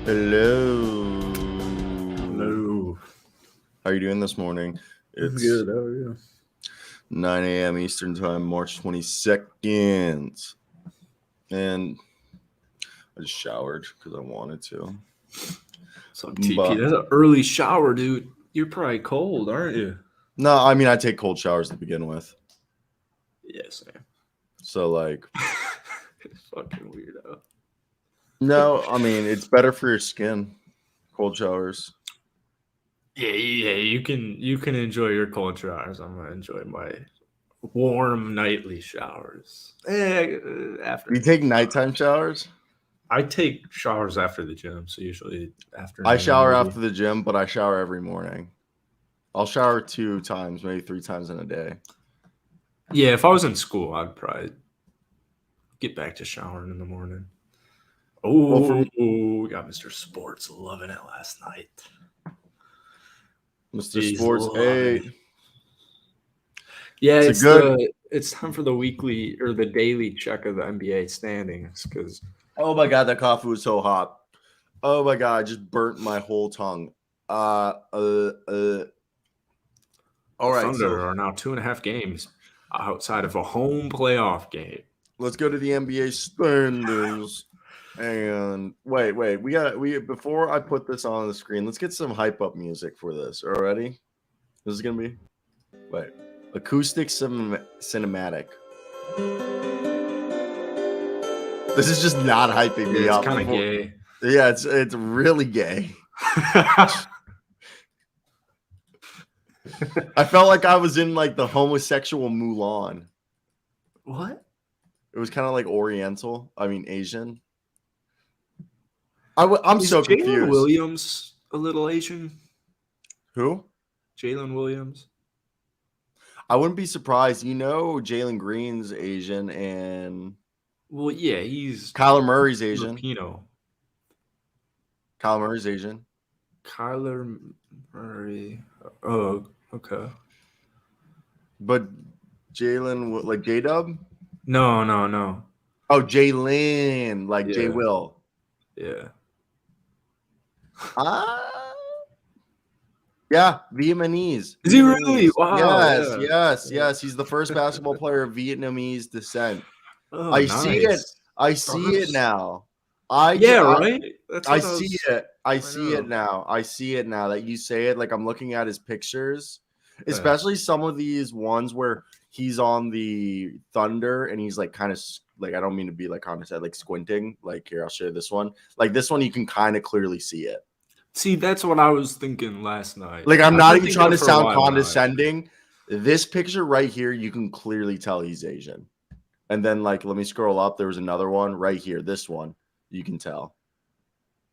Hello. Hello. How are you doing this morning? It's good. How are you? 9 a.m. Eastern Time, March 22nd. And I just showered because I wanted to. So TP, that's an early shower, dude. You're probably cold, aren't you? No, I mean, I take cold showers to begin with. Yes, man. So, like... Fucking weirdo. No, I mean, it's better for your skin. Cold showers. Yeah, you can enjoy your cold showers. I'm gonna enjoy my warm nightly showers. After You take nighttime showers? I take showers after the gym, so usually after. I shower after the gym, but I shower every morning. I'll shower 2 times, maybe 3 times in a day. Yeah, if I was in school, I'd probably get back to showering in the morning. Oh, we got Mr. Sports loving it last night. Mr. Sports 8. Yeah, it's time for the weekly or the daily check of the NBA standings because. Oh my god, that coffee was so hot. Oh my god, I just burnt my whole tongue. All right, Thunder are now 2.5 games outside of a home playoff game. Let's go to the NBA standings. And wait, before I put this on the screen, let's get some hype up music for this. Already? This is gonna be acoustic cinematic. This is just not hyping me up. It's kind of gay. Yeah, it's really gay. I felt like I was in like the homosexual Mulan. What? It was kind of like Oriental. I mean Asian. I'm so confused. Jaylen Williams a little Asian? Who? Jaylen Williams. I wouldn't be surprised. You know, Jalen Green's Asian, and well, yeah, he's Kyler Murray's Asian. Filipino. Kyler Murray's Asian. Kyler Murray. Oh, okay. But Jalen, like J-Dub? No. Oh, Jaylen, like J Will. Yeah. Yeah, Vietnamese. Is he really? Wow. Yes. He's the first basketball player of Vietnamese descent. Oh, I nice. see it. I see it now. Right? I see it. I see it now. I see it now that you say it. Like I'm looking at his pictures, especially some of these ones where he's on the Thunder and he's like kind of like, I don't mean to be like condescending, like squinting. Like here, I'll show you this one. Like this one, you can kind of clearly see it. See, that's what I was thinking last night. Like I'm not even trying to sound condescending. This picture right here, you can clearly tell he's Asian. And then like, let me scroll up. There was another one right here. This one, you can tell.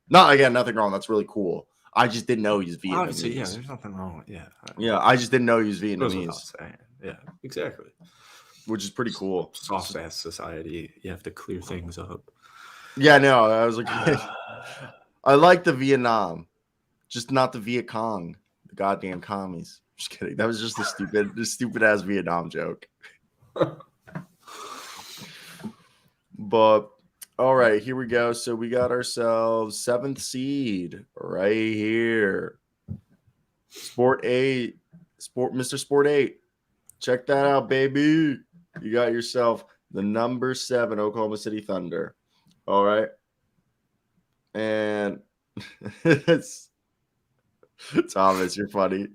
No, again, nothing wrong. That's really cool. I just didn't know he's Vietnamese. Obviously, yeah, there's nothing wrong with Yeah, I just didn't know he was Vietnamese. Yeah, exactly. Which is pretty cool. Soft ass society. You have to clear things up. Yeah, no, I was like, I like the Vietnam, just not the Viet Cong, the goddamn commies. Just kidding. That was just a stupid ass Vietnam joke. But all right, here we go. So we got ourselves 7th seed right here. Mr. Sport 8. Check that out, baby. You got yourself the number 7 Oklahoma City Thunder. All right. And it's Thomas, you're funny.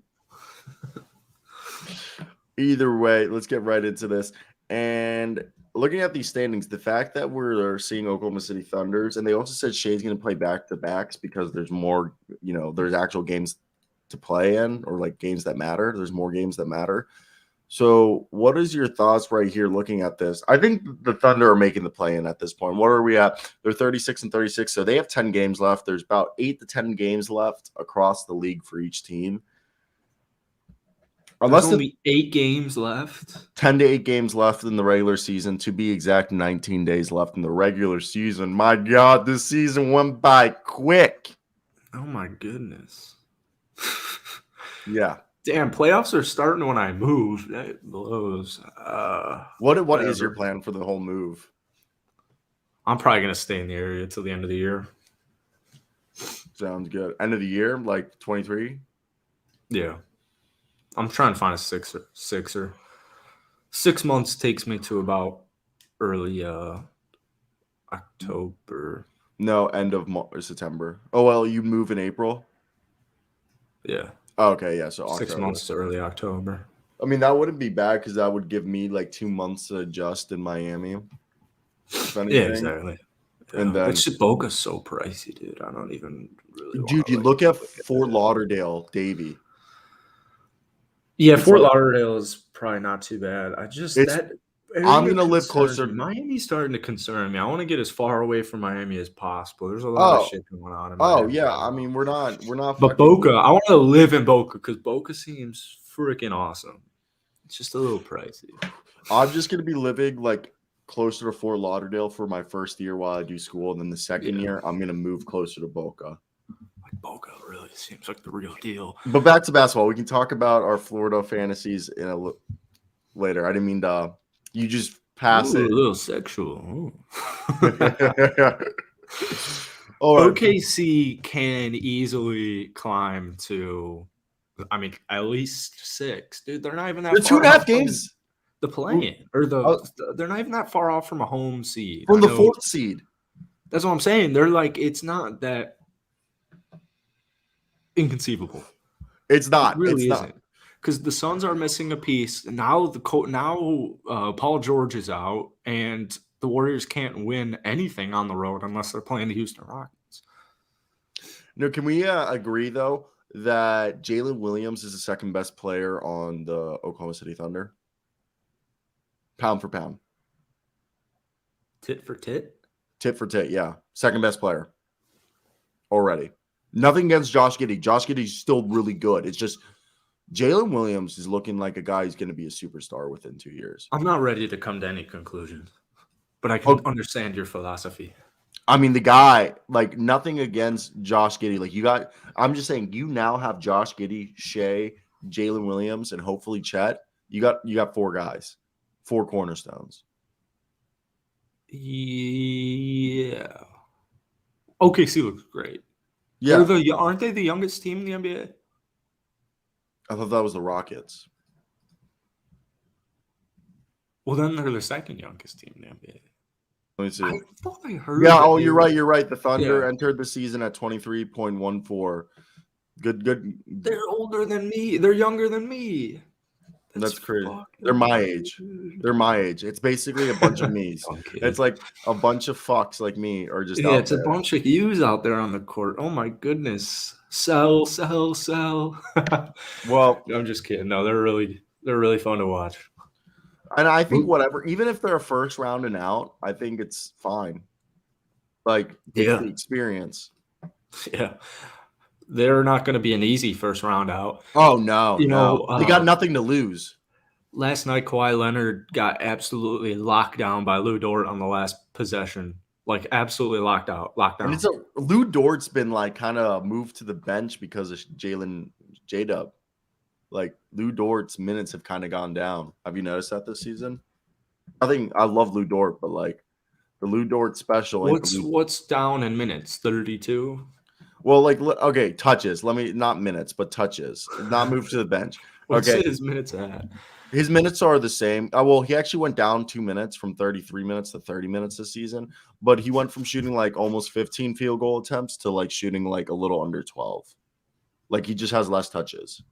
Either way, let's get right into this. And looking at these standings, the fact that we're seeing Oklahoma City Thunders, and they also said Shea's going to play back-to-backs because there's more, there's actual games to play in, or like games that matter. There's more games that matter. So what is your thoughts right here looking at this? I think the Thunder are making the play-in at this point. What are we at? They're 36-36, so they have 10 games left. There's about 8 to 10 games left across the league for each team. There's only 8 games left. 10 to 8 games left in the regular season. To be exact, 19 days left in the regular season. My God, this season went by quick. Oh, my goodness. Yeah. Damn, playoffs are starting when I move. That blows. What is your plan for the whole move? I'm probably going to stay in the area till the end of the year. Sounds good. End of the year, like 23. Yeah. I'm trying to find a sixer. 6 months takes me to about early October. No, end of September. Oh well, you move in April. Yeah. Oh, okay, yeah. So 6 October. months to early October. I mean, that wouldn't be bad because that would give me like 2 months to adjust in Miami. If anything. Yeah, exactly. Yeah. And then, It's just Boca's so pricey, dude. I don't even really want dude, to. you look at Fort Lauderdale, Davy. Yeah, It's Fort like- Lauderdale is probably not too bad. I just It's- that I'm area gonna live concerns closer- me. Miami's starting to concern me. I want to get as far away from Miami as possible. There's a lot of Oh, shit going on in oh Miami. yeah. I mean, we're not. But fucking- Boca, I want to live in Boca because Boca seems freaking awesome. It's just a little pricey. I'm just gonna be living like closer to Fort Lauderdale for my first year while I do school, and then the second Yeah. year I'm gonna move closer to Boca. Like Boca really seems like the real deal. But back to basketball, we can talk about our Florida fantasies in later. I didn't mean to. You just pass Ooh, it. a little sexual. All right. OKC can easily climb to, I mean, at least 6. Dude, they're not even that The far 2.5 off from games the play-in, or Oh. they're not even that far off from a home seed. from I the know- 4th seed. That's what I'm saying. They're like, it's not that inconceivable. It's not. It really it's isn't. Because the Suns are missing a piece. Now Paul George is out, and the Warriors can't win anything on the road unless they're playing the Houston Rockets. No, can we agree though that Jaylen Williams is the second best player on the Oklahoma City Thunder? Pound for pound, Tit for tit? tit for tit. Yeah, second best player already. Nothing against Josh Giddey. Josh Giddey's still really good. It's just Jaylen Williams is looking like a guy who's going to be a superstar within 2 years. I'm not ready to come to any conclusions, but I can understand your philosophy. I mean, the guy, like, nothing against Josh Giddey. Like, I'm just saying, you now have Josh Giddey, Shea, Jaylen Williams, and hopefully Chet. You got 4 guys, 4 cornerstones. Yeah. OKC looks great. Yeah, Aren't they the youngest team in the NBA? I thought that was the Rockets. Well, then they're the second youngest team in the NBA. Let me see. I thought I heard. Yeah, that you're right. You're right. The Thunder Yeah. entered the season at 23.14. Good. They're older than me. They're younger than me. That's crazy. fucking They're my weird, age. dude. They're my age. It's basically a bunch of me's. I'm kidding. It's like a bunch of fucks like me are just Yeah, out it's there. a bunch of yous out there on the court. Oh my goodness. Sell. Well, I'm just kidding. No, they're really fun to watch. and I think whatever, even if they're first round and out, I think it's fine. Like, it's Yeah. the experience. Yeah. They're not going to be an easy first round out. Oh no, You no. know, They got nothing to lose. Last night, Kawhi Leonard got absolutely locked down by Lou Dort on the last possession. Like, absolutely locked down. And it's Lou Dort's been like kind of moved to the bench because of J-Dub. Like, Lou Dort's minutes have kind of gone down. Have you noticed that this season? I love Lou Dort, but like the Lou Dort special. What's down in minutes? 32? Well, like, okay, touches. Not minutes, but touches. Not move to the bench. What's Okay. his minutes at? His minutes are the same. Well, he actually went down 2 minutes from 33 minutes to 30 minutes this season, but he went from shooting like almost 15 field goal attempts to like shooting like a little under 12. Like, he just has less touches.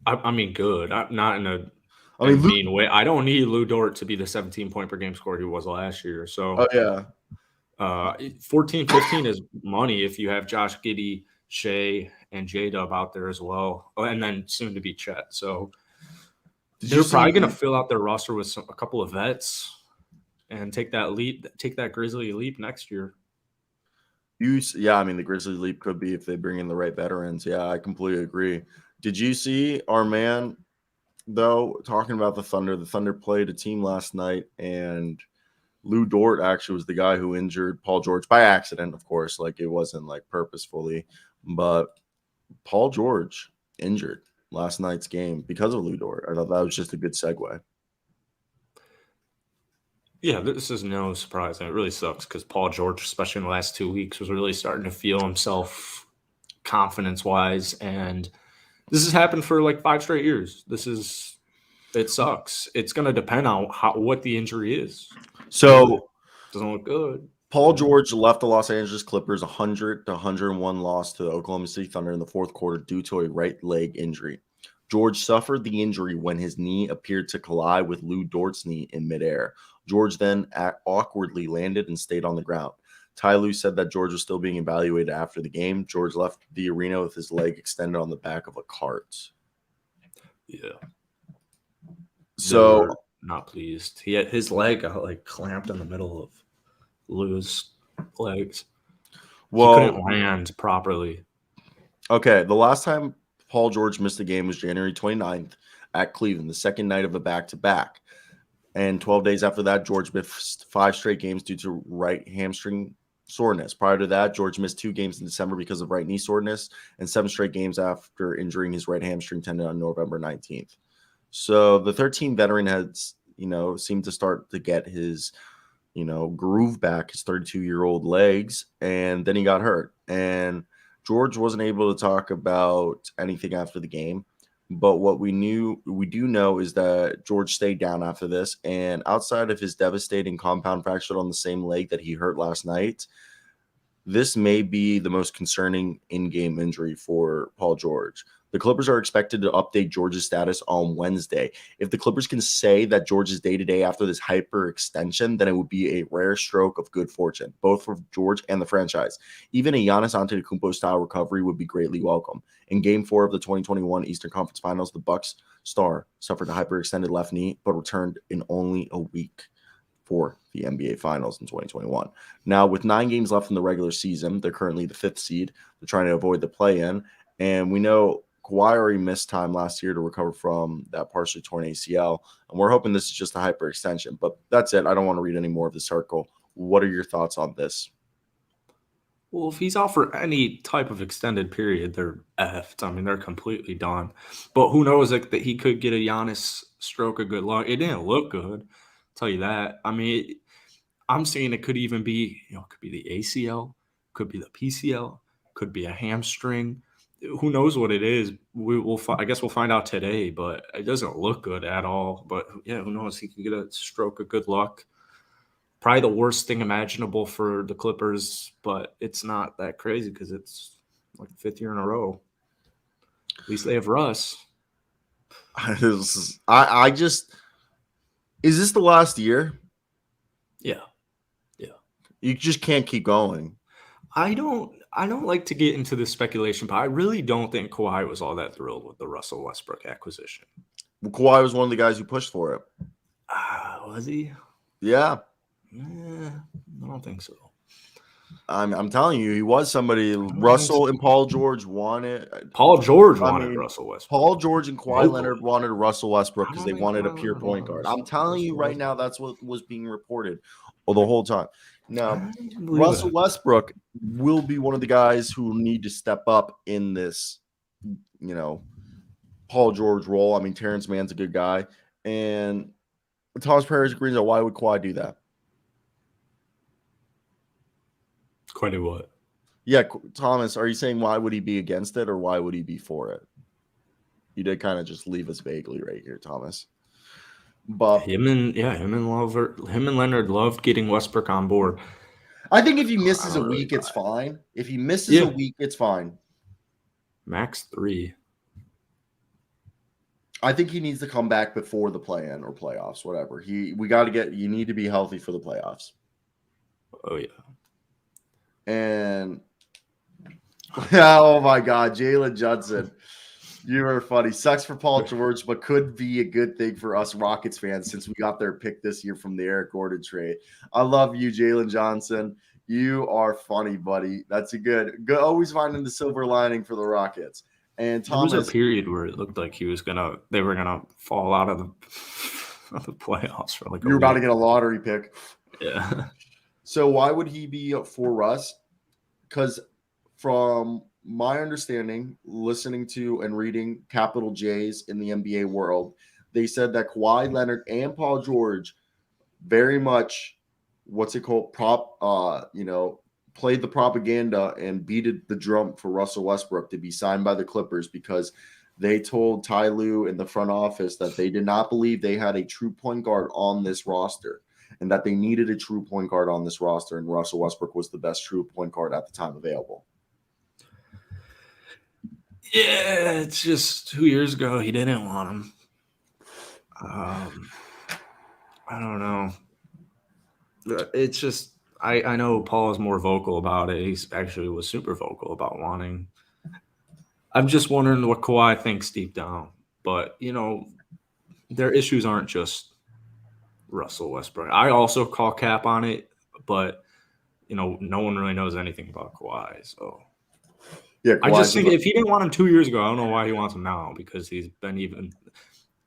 I mean, good. Not in a I mean, mean way. I don't need Lou Dort to be the 17-point per game scorer he was last year. So, oh yeah. 14, 15 is money if you have Josh Giddey, Shea, and J-Dub out there as well, and then soon to be Chet. So they're probably going to fill out their roster with a couple of vets and take that Grizzly leap next year. Yeah, I mean, the Grizzlies leap could be if they bring in the right veterans. Yeah, I completely agree. Did you see our man, though, talking about the Thunder? The Thunder played a team last night, and Lou Dort actually was the guy who injured Paul George by accident, of course. Like, it wasn't like purposefully, but Paul George injured last night's game because of Lou Dort. I thought that was just a good segue. Yeah, this is no surprise, and it really sucks because Paul George, especially in the last 2 weeks, was really starting to feel himself confidence-wise, and this has happened for like 5 straight years. It sucks. It's going to depend on what the injury is. So really. Doesn't look good. Paul George left the Los Angeles Clippers 100-101 loss to the Oklahoma City Thunder in the fourth quarter due to a right leg injury. George suffered the injury when his knee appeared to collide with Lou Dort's knee in midair. George then awkwardly landed and stayed on the ground. Ty Lue said that George was still being evaluated after the game. George left the arena with his leg extended on the back of a cart. Yeah. So not pleased. He had his leg got like clamped in the middle of Lou's legs. Well, he couldn't land properly. Okay, the last time Paul George missed a game was January 29th at Cleveland, the second night of a back-to-back. And 12 days after that, George missed 5 straight games due to right hamstring soreness. Prior to that, George missed 2 games in December because of right knee soreness and 7 straight games after injuring his right hamstring tendon on November 19th. So the 13 veteran has, seemed to start to get his, groove back, his 32-year-old legs, and then he got hurt. And George wasn't able to talk about anything after the game. But what we do know is that George stayed down after this. And outside of his devastating compound fracture on the same leg that he hurt last night, this may be the most concerning in-game injury for Paul George. The Clippers are expected to update George's status on Wednesday. If the Clippers can say that George is day-to-day after this hyperextension, then it would be a rare stroke of good fortune, both for George and the franchise. Even a Giannis Antetokounmpo-style recovery would be greatly welcome. In Game 4 of the 2021 Eastern Conference Finals, the Bucks star suffered a hyperextended left knee, but returned in only a week for the NBA Finals in 2021. Now, with 9 games left in the regular season, they're currently the 5th seed. They're trying to avoid the play-in, and we know Kawhi already missed time last year to recover from that partially torn ACL, and we're hoping this is just a hyperextension. But that's it. I don't want to read any more of this article. What are your thoughts on this? Well, if he's out for any type of extended period, they're effed. I mean, they're completely done. But who knows that he could get a Giannis stroke of good luck. It didn't look good, I'll tell you that. I mean, I'm saying it could even be, it could be the ACL, could be the PCL, could be a hamstring. Who knows what it is? I guess we'll find out today, but it doesn't look good at all. But yeah, who knows? He could get a stroke of good luck. Probably the worst thing imaginable for the Clippers, but it's not that crazy because it's like the 5th year in a row. At least they have Russ. Is this the last year? Yeah. You just can't keep going. I don't like to get into this speculation, but I really don't think Kawhi was all that thrilled with the Russell Westbrook acquisition. Well, Kawhi was one of the guys who pushed for it. Was he? Yeah. I don't think so. I'm telling you, he was somebody. Russell and Paul George wanted. Paul George wanted Russell Westbrook. Paul George and Kawhi Leonard wanted Russell Westbrook because they wanted a pure point guard. I'm telling you right now, that's what was being reported the whole time. Now, Russell Westbrook will be one of the guys who will need to step up in this, Paul George role. I mean, Terrence Mann's a good guy. And Thomas Perez agrees that why would Kawhi do that? Kawhi do what? Yeah, Thomas, are you saying why would he be against it or why would he be for it? You did kind of just leave us vaguely right here, Thomas. But him and Leonard loved getting Westbrook on board. I think if he misses a week, it's fine. If he misses a week, it's fine. Max 3. I think he needs to come back before the play-in or playoffs, whatever. You need to be healthy for the playoffs. Oh yeah. And oh my God, Jalen Johnson. You are funny. Sucks for Paul George, but could be a good thing for us Rockets fans since we got their pick this year from the Eric Gordon trade. I love you, Jalen Johnson. You are funny, buddy. That's a good. Always finding the silver lining for the Rockets. And Thomas, there was a period where it looked like they were gonna fall out of the playoffs for like. You were about to get a lottery pick. Yeah. So why would he be for Russ? Because from my understanding, listening to and reading capital J's in the NBA world, they said that Kawhi Leonard and Paul George very much played the propaganda and beated the drum for Russell Westbrook to be signed by the Clippers because they told Ty Lue in the front office that they did not believe they had a true point guard on this roster and that they needed a true point guard on this roster, and Russell Westbrook was the best true point guard at the time available. Yeah, it's just 2 years ago he didn't want him. I don't know. It's just I know Paul is more vocal about it. He actually was super vocal about wanting. I'm just wondering what Kawhi thinks deep down. But, their issues aren't just Russell Westbrook. I also call cap on it, but, no one really knows anything about Kawhi. So, yeah, I just think if he didn't want him 2 years ago, I don't know why he wants him now because he's been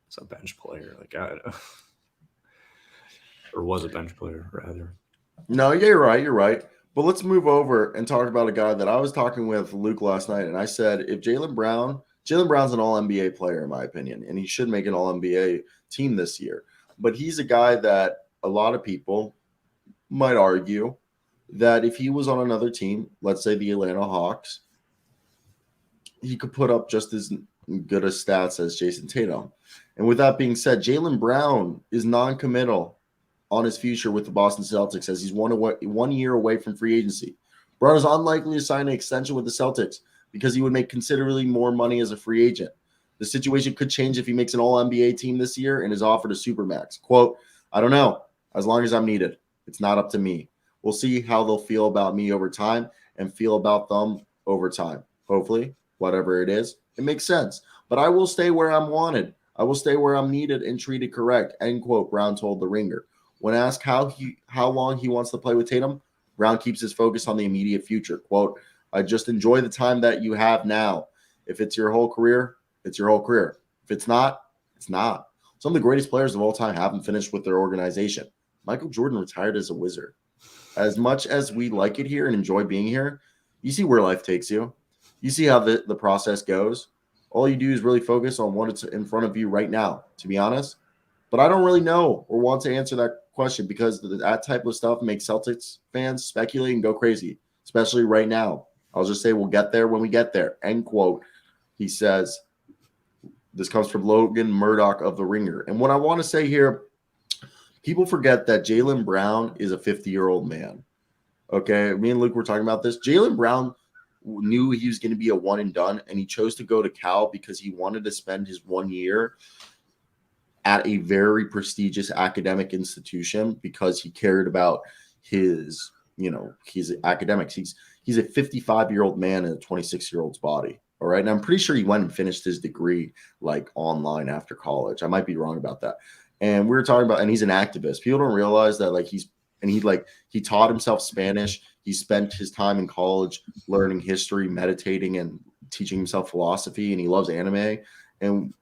it's a bench player. Or was a bench player, rather. No, yeah, you're right. But let's move over and talk about a guy that I was talking with Luke last night, and I said if Jaylen Brown's an all-NBA player in my opinion, and he should make an all-NBA team this year. But he's a guy that a lot of people might argue that if he was on another team, let's say the Atlanta Hawks, he could put up just as good a stats as Jason Tatum. And with that being said, Jaylen Brown is non-committal on his future with the Boston Celtics as he's 1 year away from free agency. Brown is unlikely to sign an extension with the Celtics because he would make considerably more money as a free agent. The situation could change if he makes an all-NBA team this year and is offered a supermax. Quote, I don't know. As long as I'm needed. It's not up to me. We'll see how they'll feel about me over time and feel about them over time. Hopefully, whatever it is, it makes sense. But I will stay where I'm wanted. I will stay where I'm needed and treated correct, end quote, Brown told The Ringer. When asked how long he wants to play with Tatum, Brown keeps his focus on the immediate future. Quote, I just enjoy the time that you have now. If it's your whole career, it's your whole career. If it's not, it's not. Some of the greatest players of all time haven't finished with their organization. Michael Jordan retired as a Wizard. As much as we like it here and enjoy being here, you see where life takes you. You see how the process goes. All you do is really focus on what's in front of you right now, to be honest. But I don't really know or want to answer that question because that type of stuff makes Celtics fans speculate and go crazy, especially right now. I'll just say we'll get there when we get there, end quote. He says, this comes from Logan Murdoch of The Ringer. And what I want to say here, people forget that Jaylen Brown is a 50-year-old man. Okay, me and Luke were talking about this. Jaylen Brown knew he was going to be a one and done, and he chose to go to Cal because he wanted to spend his 1 year at a very prestigious academic institution because he cared about his academics. He's a 55-year-old man in a 26-year-old's body. All right. And I'm pretty sure he went and finished his degree like online after college. I might be wrong about that. And we were talking about, and he's an activist. People don't realize that he taught himself Spanish. He spent his time in college learning history, meditating, and teaching himself philosophy. And he loves anime. And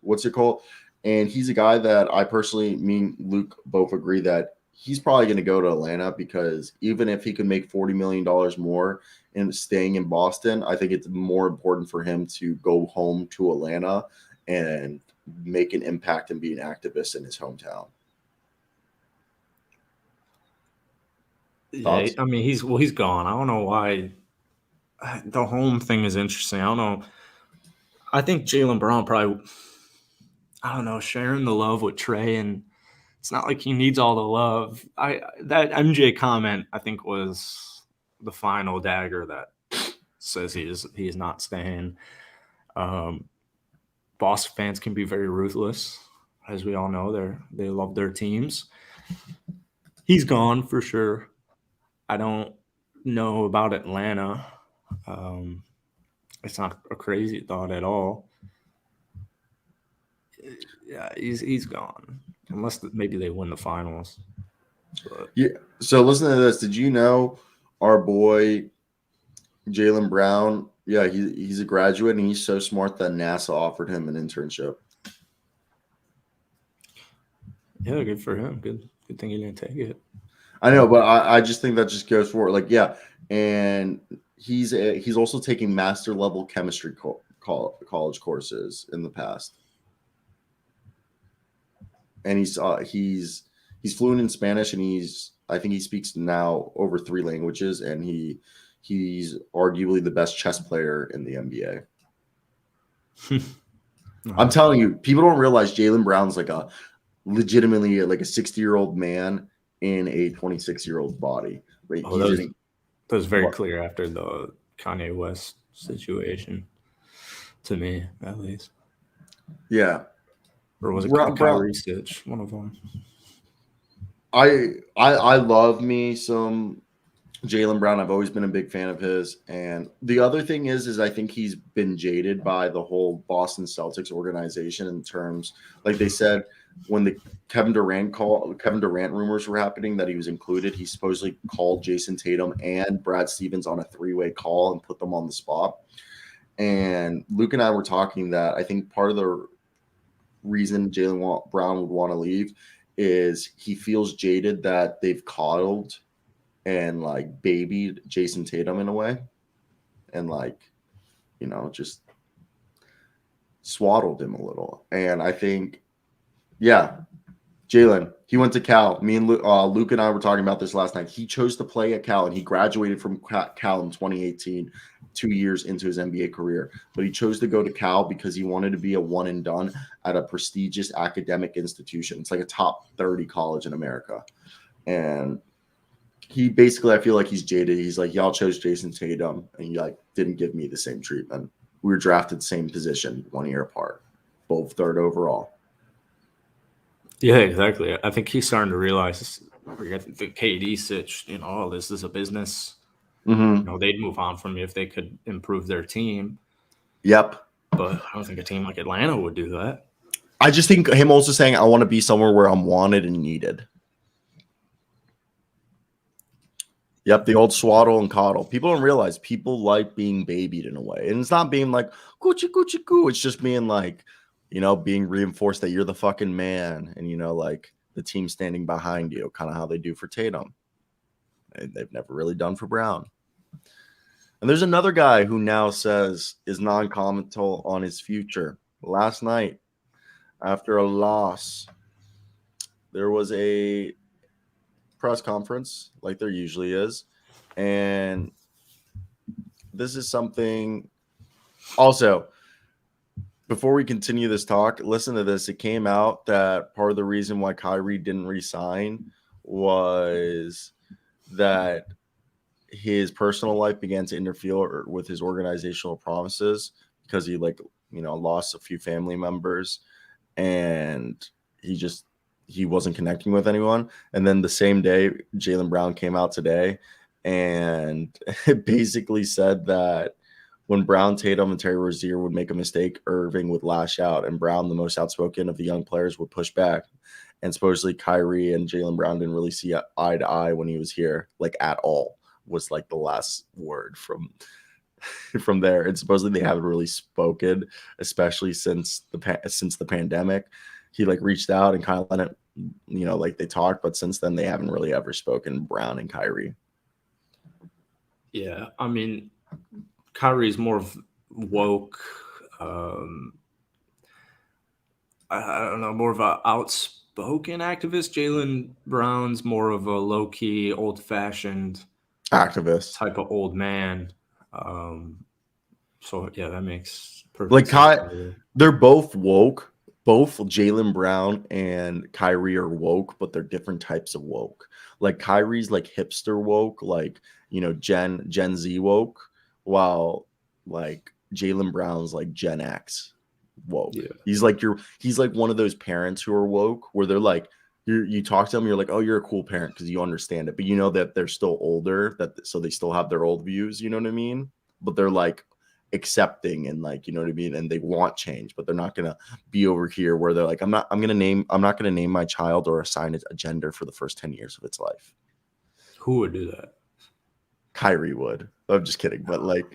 what's it called? And he's a guy that I personally, me and Luke both agree that he's probably going to go to Atlanta because even if he could make $40 million more and staying in Boston, I think it's more important for him to go home to Atlanta and make an impact and be an activist in his hometown. Yeah, I mean, he's gone. I don't know why. The home thing is interesting. I don't know. I think Jaylen Brown probably, I don't know, sharing the love with Trey, and it's not like he needs all the love. That MJ comment, I think, was the final dagger that says he is not staying. Boston fans can be very ruthless, as we all know. They love their teams. He's gone for sure. I don't know about Atlanta. It's not a crazy thought at all. Yeah, he's gone. Unless maybe they win the finals. But. Yeah. So listen to this. Did you know our boy Jaylen Brown? Yeah, he's a graduate and he's so smart that NASA offered him an internship. Yeah, good for him. Good thing he didn't take it. I know, but I just think that just goes forward. Like, yeah, and he's also taking master level chemistry college courses in the past. And he's he's fluent in Spanish, and I think he speaks now over 3 languages, and he's arguably the best chess player in the NBA. I'm telling you, people don't realize Jaylen Brown's like a legitimately like a 60-year-old man in a 26-year-old body. Like, that was very clear after the Kanye West situation, to me at least. Yeah. Or was it Kyrie Stitch? One of them. I love me some Jaylen Brown. I've always been a big fan of his. And the other thing is I think he's been jaded by the whole Boston Celtics organization in terms, like they said, when the Kevin Durant rumors were happening that he was included, he supposedly called Jason Tatum and Brad Stevens on a 3-way call and put them on the spot. And Luke and I were talking that I think part of the reason Jaylen Brown would want to leave is he feels jaded that they've coddled and like babied Jason Tatum in a way, and like, you know, just swaddled him a little. And I think, yeah, Jaylen, he went to Cal. Me and Luke and I were talking about this last night. He chose to play at Cal, and he graduated from Cal in 2018, 2 years into his NBA career. But he chose to go to Cal because he wanted to be a one and done at a prestigious academic institution. It's like a top 30 college in America. And he basically, I feel like he's jaded. He's like, y'all chose Jason Tatum, and he like didn't give me the same treatment. We were drafted same position, 1 year apart, both 3rd overall. Yeah, exactly. I think he's starting to realize the KD sitch, you know, oh, this is a business. Mm-hmm. You know, they'd move on from me if they could improve their team. Yep. But I don't think a team like Atlanta would do that. I just think him also saying, I want to be somewhere where I'm wanted and needed. Yep, the old swaddle and coddle. People don't realize people like being babied in a way. And it's not being like, coochie, coochie, coo. It's just being like, you know, being reinforced that you're the fucking man. And, you know, like the team standing behind you, kind of how they do for Tatum. And they've never really done for Brown. And there's another guy who now says is non-committal on his future. Last night, after a loss, there was a press conference like there usually is. And this is something also, before we continue this talk, listen to this. It came out that part of the reason why Kyrie didn't resign was that his personal life began to interfere with his organizational promises because he, like, you know, lost a few family members, and he wasn't connecting with anyone. And then the same day, Jaylen Brown came out today and it basically said that when Brown, Tatum, and Terry Rozier would make a mistake, Irving would lash out, and Brown, the most outspoken of the young players, would push back. And supposedly Kyrie and Jaylen Brown didn't really see eye to eye when he was here, like at all, was like the last word from there. And supposedly they haven't really spoken, especially since the pandemic. He like reached out and kind of let it, you know, like they talked, but since then they haven't really ever spoken, Brown and Kyrie. Yeah, I mean, Kyrie's more woke. I don't know, more of an outspoken activist. Jaylen Brown's more of a low-key, old-fashioned activist type of old man. So yeah, that makes perfect sense. They're both woke. Both Jaylen Brown and Kyrie are woke, but they're different types of woke. Like Kyrie's like hipster woke, like, you know, Gen Z woke, while like Jaylen Brown's like Gen X woke. Yeah. He's like one of those parents who are woke, where they're like, you talk to them, you're like, oh, you're a cool parent because you understand it, but you know that they're still older, so they still have their old views, you know what I mean? But they're like accepting and like, you know what I mean, and they want change, but they're not gonna be over here where they're like, I'm not gonna name my child or assign it a gender for the first 10 years of its life. Who would do that? Kyrie would. I'm just kidding, but like,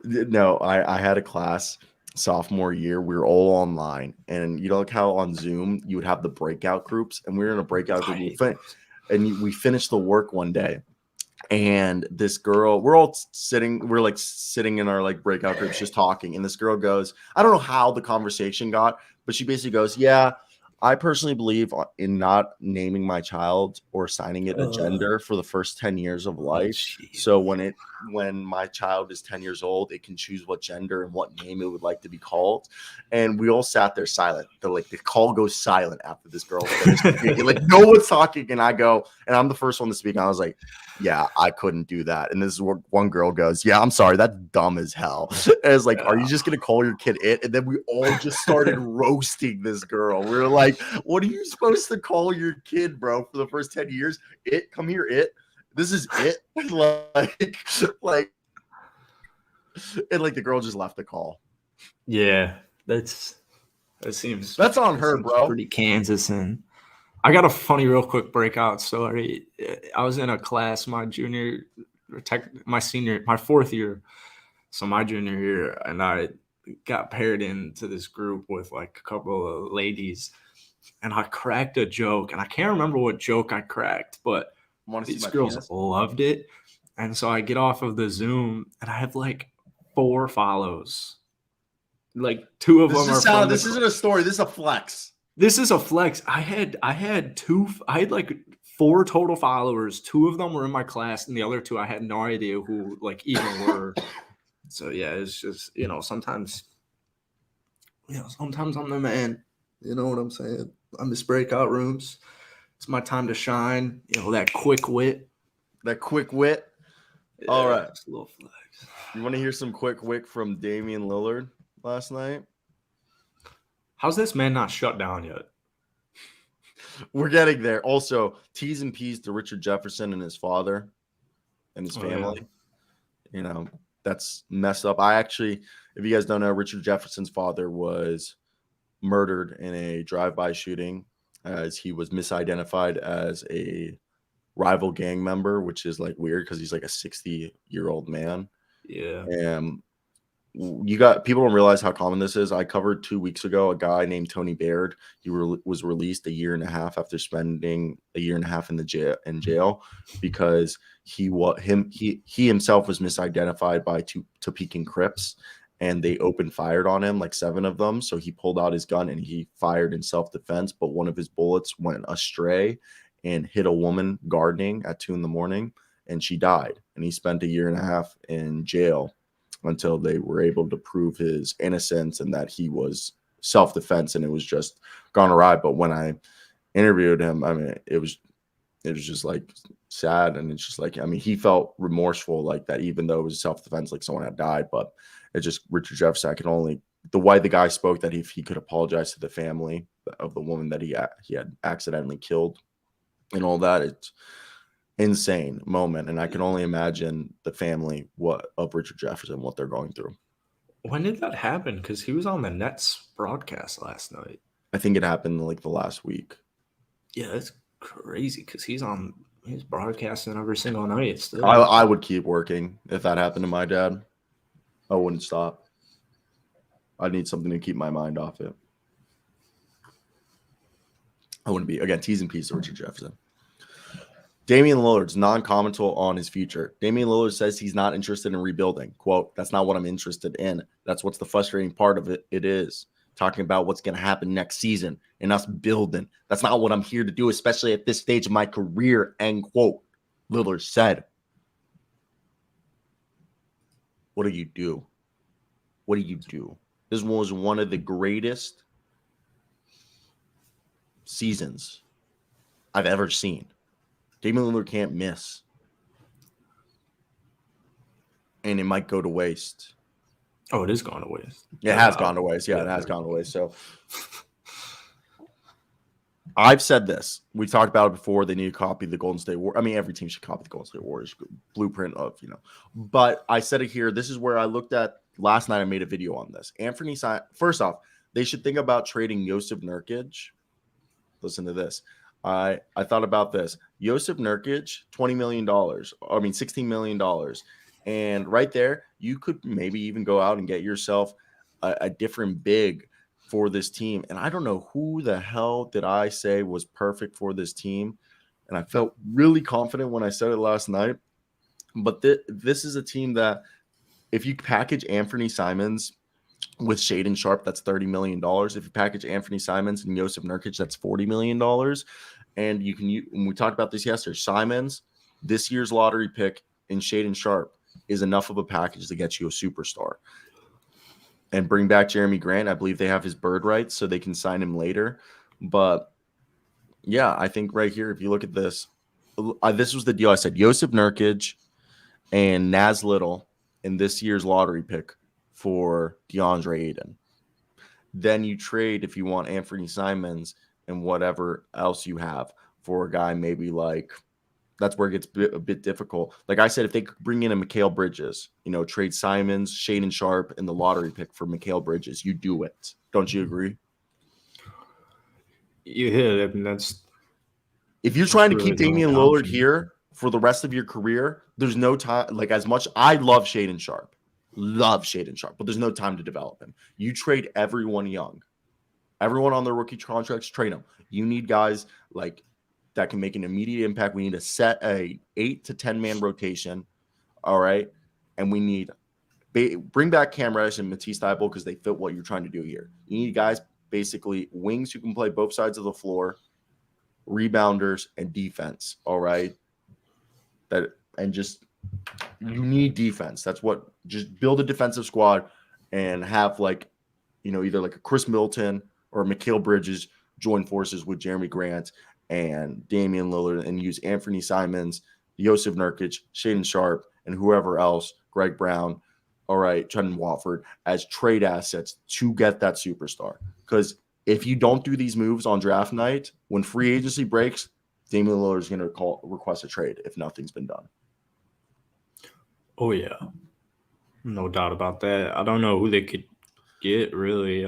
no, I had a class sophomore year, we were all online, and you know, like how on Zoom you would have the breakout groups, and we were in a breakout group, and we finished the work one day. And this girl, we're like sitting in our like breakout groups just talking. And this girl goes, I don't know how the conversation got, but she basically goes, yeah, I personally believe in not naming my child or assigning it a gender for the first 10 years of life. So when my child is 10 years old, it can choose what gender and what name it would like to be called. And we all sat there silent. The call goes silent after this girl finished speaking. Like no one's talking, and I go, and I'm the first one to speak. And I was like, yeah, I couldn't do that. And this is where one girl goes, yeah, I'm sorry, that's dumb as hell. And it's like, are you just gonna call your kid it? And then we all just started roasting this girl. We were like, what are you supposed to call your kid, bro, for the first 10 years? It, come here, it. This is it. like, and like the girl just left the call. Yeah, that seems on her, bro. Pretty Kansas. And I got a funny, real quick breakout story. I was in a class my fourth year, so my junior year, and I got paired into this group with like a couple of ladies, and I cracked a joke, and I can't remember what joke I cracked, but these girls loved it. And so I get off of the Zoom, and I have like 4 follows. Like 2 of them are. This isn't a story. This is a flex. This is a flex. I had like 4 total followers. 2 of them were in my class, and the other 2 I had no idea who like even were. So yeah, it's just sometimes I'm the man. You know what I'm saying? I miss breakout rooms. It's my time to shine. That quick wit. Yeah, all right. Just a little flex. You want to hear some quick wit from Damian Lillard last night? How's this man not shut down yet? We're getting there. Also, T's and P's to Richard Jefferson and his father and his family. Yeah. That's messed up. If you guys don't know, Richard Jefferson's father was murdered in a drive-by shooting as he was misidentified as a rival gang member, which is like weird because he's like a 60-year-old man. Yeah. And people don't realize how common this is. I covered 2 weeks ago a guy named Tony Baird. He was released 1.5 years after spending 1.5 years in jail because he himself was misidentified by Topeka Crips, and they opened fire on him, like 7 of them. So he pulled out his gun and he fired in self-defense, but one of his bullets went astray and hit a woman gardening at 2 a.m, and she died. And he spent 1.5 years in jail until they were able to prove his innocence and that he was self-defense and it was just gone awry. But when I interviewed him, I mean, it was just like sad. And it's just like, I mean, he felt remorseful like that, even though it was self-defense, like someone had died. But it's just Richard Jefferson. The way the guy spoke, that if he could apologize to the family of the woman that he had accidentally killed and all that, it's insane moment. And I can only imagine the family of Richard Jefferson, what they're going through. When did that happen? Because he was on the Nets broadcast last night. I think it happened like the last week. Yeah, that's crazy because he's broadcasting every single night still. I would keep working if that happened to my dad. I wouldn't stop. I need something to keep my mind off it. I wouldn't be. Again, T's and P's to Richard Jefferson. Damian Lillard's non-commental on his future. Damian Lillard says he's not interested in rebuilding. Quote, "That's not what I'm interested in. That's what's the frustrating part of it. It is talking about what's going to happen next season and us building. That's not what I'm here to do, especially at this stage of my career," end quote. Lillard said. What do you do? What do you do? This was one of the greatest seasons I've ever seen. Damian Lillard can't miss. And it might go to waste. Oh, it is going to waste. It has gone to waste. Yeah, it has gone to waste. So I've said this. We've talked about it before. They need to copy the Golden State Warriors. I mean, every team should copy the Golden State Warriors blueprint of, But I said it here. This is where I looked at last night. I made a video on this. First off, they should think about trading Jusuf Nurkic. Listen to this. I thought about this. Jusuf Nurkic, $20 million. $16 million. And right there, you could maybe even go out and get yourself a different big for this team. And I don't know who the hell did I say was perfect for this team. And I felt really confident when I said it last night. But this is a team that if you package Anthony Simons With Shaedon Sharpe, that's $30 million. If you package Anthony Simons and Joseph Nurkic, that's $40 million. And you can use, and we talked about this yesterday, Simons, this year's lottery pick, and Shaedon Sharpe is enough of a package to get you a superstar. And bring back Jeremy Grant. I believe they have his bird rights, so they can sign him later. But yeah, I think right here, if you look at this, this was the deal I said. Joseph Nurkic and Naz Little in this year's lottery pick for DeAndre Ayton. Then you trade, if you want, Anthony Simons and whatever else you have for a guy maybe like – that's where it gets a bit difficult. Like I said, if they could bring in a Mikal Bridges, trade Simons, Shaedon Sharpe, and the lottery pick for Mikal Bridges, you do it. Don't you agree? You hit it. I mean, that's if you're trying to keep Damian Lillard option here for the rest of your career, there's no time. Like as much, I love Shaedon Sharpe, but there's no time to develop him. You trade everyone young, everyone on their rookie contracts, trade them. You need guys like that can make an immediate impact. We need to set a 8 to 10 man rotation. All right. And we need bring back Cam Reddish and Matisse Thybulle because they fit what you're trying to do here. You need guys, basically wings who can play both sides of the floor, rebounders, and defense. All right. You need defense. That's what, just build a defensive squad and have either like a Chris Middleton or Mikal Bridges join forces with Jeremy Grant and Damian Lillard and use Anthony Simons, Joseph Nurkic, Shaedon Sharpe, and whoever else, Greg Brown, all right, Trendon Watford, as trade assets to get that superstar. Because if you don't do these moves on draft night, when free agency breaks, Damian Lillard is going to request a trade if nothing's been done. Oh, yeah. No doubt about that. I don't know who they could get, really.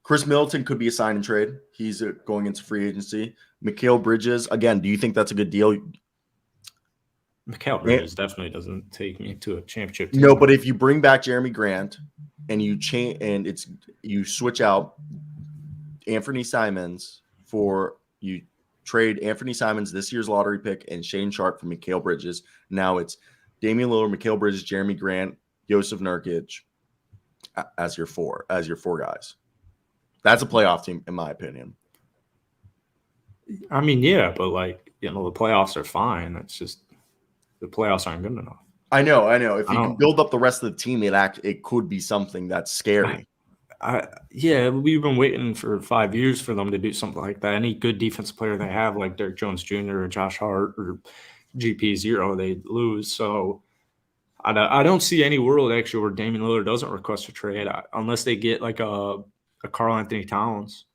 Chris Middleton could be a sign and trade. He's going into free agency. Mikal Bridges, again, do you think that's a good deal? Mikal Bridges definitely doesn't take me to a championship team. No, but if you bring back Jeremy Grant and you switch out Anthony Simons you trade Anthony Simons, this year's lottery pick, and Shaedon Sharpe for Mikal Bridges. Now it's Damian Lillard, Mikal Bridges, Jeremy Grant, Joseph Nurkic as your four guys. That's a playoff team, in my opinion. I mean, yeah, but the playoffs are fine. It's just the playoffs aren't good enough. I know. If you can build up the rest of the team, it could be something that's scary. Yeah, we've been waiting for 5 years for them to do something like that. Any good defensive player they have, like Derrick Jones Jr. or Josh Hart or GP0, they lose. So I don't see any world actually where Damian Lillard doesn't request a trade unless they get like a Karl Anthony Towns.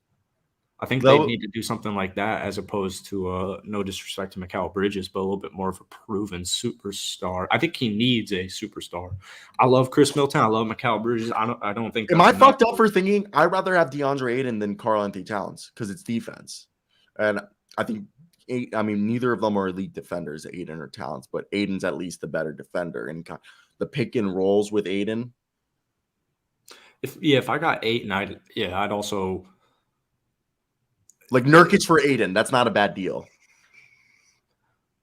I think they need to do something like that as opposed to no disrespect to Mikal Bridges, but a little bit more of a proven superstar. I think he needs a superstar. I love Chris Middleton. I love Mikal Bridges. I don't think. Am I fucked up for thinking I'd rather have DeAndre Ayton than Karl Anthony Towns because it's defense? And I think neither of them are elite defenders, Ayton or Towns, but Ayton's at least the better defender. And the pick and rolls with Ayton. If I got Ayton, I'd also. Like Nurkic for Ayton, that's not a bad deal.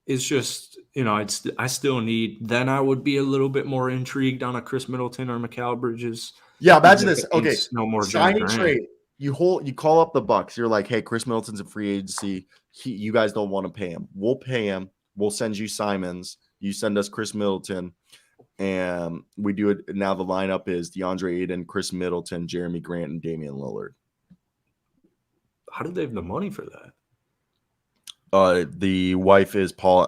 It's just, I still need. Then I would be a little bit more intrigued on a Chris Middleton or Mikal Bridges. Yeah, imagine this. Okay, no more sign and trade. You call up the Bucks. You're like, hey, Chris Middleton's a free agency. You guys don't want to pay him. We'll pay him. We'll send you Simons. You send us Chris Middleton, and we do it. Now the lineup is DeAndre Ayton, Chris Middleton, Jeremy Grant, and Damian Lillard. How did they have the money for that? The wife is Paul